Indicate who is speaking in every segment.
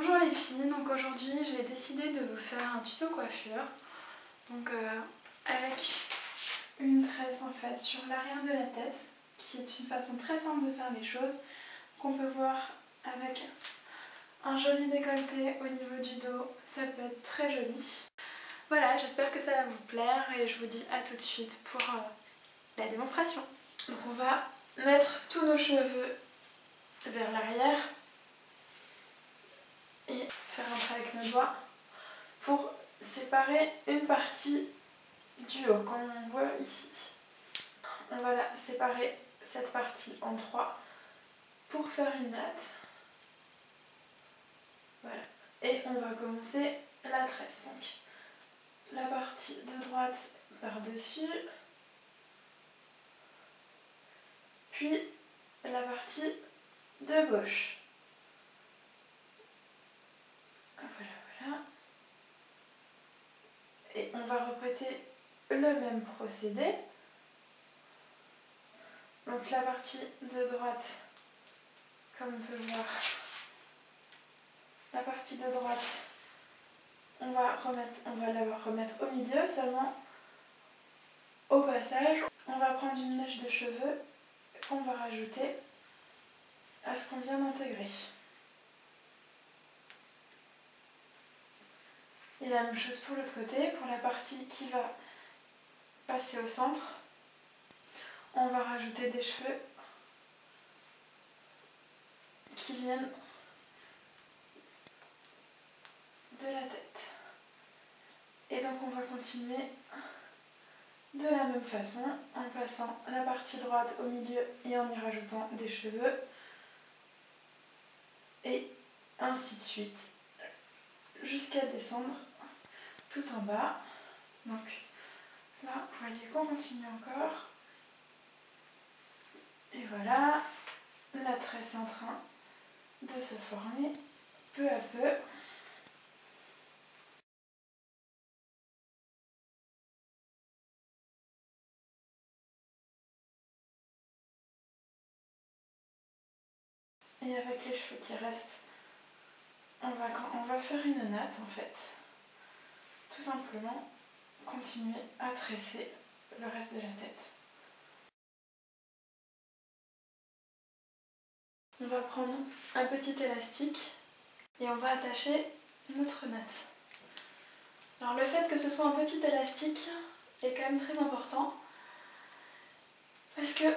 Speaker 1: Bonjour les filles, donc aujourd'hui j'ai décidé de vous faire un tuto coiffure. Donc avec une tresse en fait sur l'arrière de la tête, qui est une façon très simple de faire les choses, qu'on peut voir avec un joli décolleté au niveau du dos, ça peut être très joli. Voilà, j'espère que ça va vous plaire et je vous dis à tout de suite pour la démonstration. Donc on va mettre tous nos cheveux vers l'arrière et faire entrer avec nos doigts pour séparer une partie du haut, comme on voit ici. On va séparer cette partie en trois pour faire une natte. Voilà. Et on va commencer la tresse. Donc la partie de droite par-dessus, puis la partie de gauche. Voilà. Et on va répéter le même procédé. Donc la partie de droite, comme on peut voir, la partie de droite, on va la remettre au milieu seulement. Au passage, on va prendre une mèche de cheveux qu'on va rajouter à ce qu'on vient d'intégrer. Et la même chose pour l'autre côté, pour la partie qui va passer au centre, on va rajouter des cheveux qui viennent de la tête. Et donc on va continuer de la même façon en passant la partie droite au milieu et en y rajoutant des cheveux. Et ainsi de suite jusqu'à descendre tout en bas. Donc là, vous voyez qu'on continue encore. Et voilà, la tresse est en train de se former peu à peu. Et avec les cheveux qui restent, on va faire une natte en fait. Tout simplement, continuer à tresser le reste de la tête. On va prendre un petit élastique et on va attacher notre natte. Alors le fait que ce soit un petit élastique est quand même très important parce que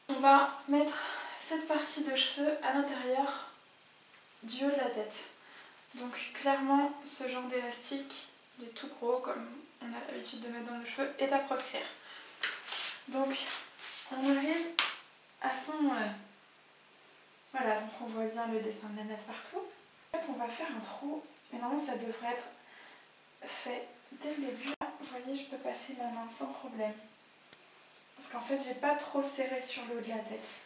Speaker 1: on va mettre cette partie de cheveux à l'intérieur du haut de la tête. Donc clairement ce genre d'élastique, il est tout gros comme on a l'habitude de mettre dans nos cheveux, est à proscrire. Donc on arrive à ce moment-là. Voilà, donc on voit bien le dessin de la natte partout. En fait on va faire un trou, et normalement ça devrait être fait dès le début. Là, vous voyez, je peux passer ma main sans problème. Parce qu'en fait j'ai pas trop serré sur le haut de la tête.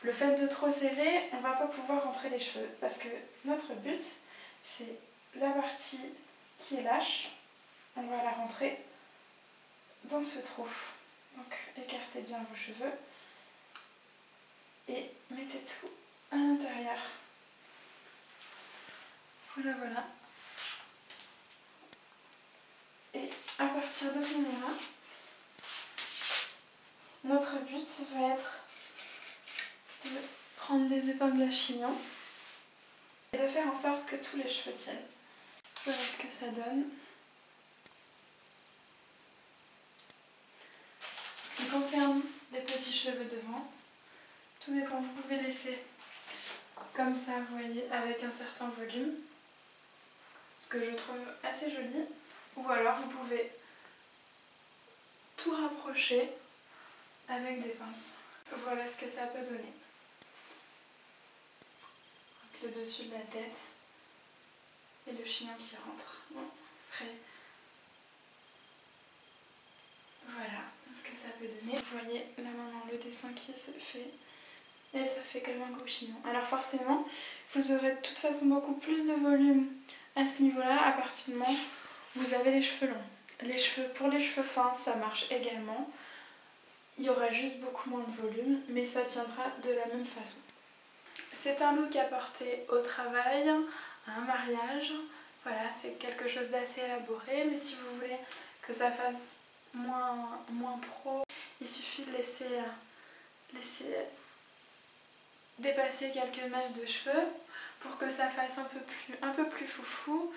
Speaker 1: Le fait de trop serrer, on va pas pouvoir rentrer les cheveux. Parce que notre but, c'est la partie qui est lâche, on va la rentrer dans ce trou. Donc écartez bien vos cheveux et mettez tout à l'intérieur. Voilà. Et à partir de ce moment-là, notre but va être de prendre des épingles à chignon et de faire en sorte que tous les cheveux tiennent. Voilà ce que ça donne. Ce qui concerne les petits cheveux devant, tout dépend, vous pouvez laisser comme ça, vous voyez, avec un certain volume, ce que je trouve assez joli, ou alors vous pouvez tout rapprocher avec des pinces. Voilà ce que ça peut donner. Donc, le dessus de la tête et le chignon qui rentre. Bon, après, voilà ce que ça peut donner. Vous voyez là maintenant le dessin qui se fait. Et ça fait comme un gros chignon. Alors forcément, vous aurez de toute façon beaucoup plus de volume à ce niveau-là à partir du moment où vous avez les cheveux longs. Pour les cheveux fins, ça marche également. Il y aura juste beaucoup moins de volume, mais ça tiendra de la même façon. C'est un look à porter au travail, un mariage. Voilà, c'est quelque chose d'assez élaboré, mais si vous voulez que ça fasse moins pro, il suffit de laisser dépasser quelques mèches de cheveux pour que ça fasse un peu plus foufou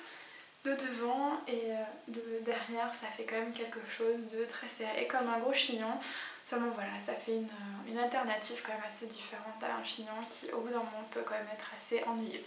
Speaker 1: de devant, et de derrière ça fait quand même quelque chose de très serré comme un gros chignon. Seulement voilà, ça fait une alternative quand même assez différente à un chignon qui au bout d'un moment peut quand même être assez ennuyeux.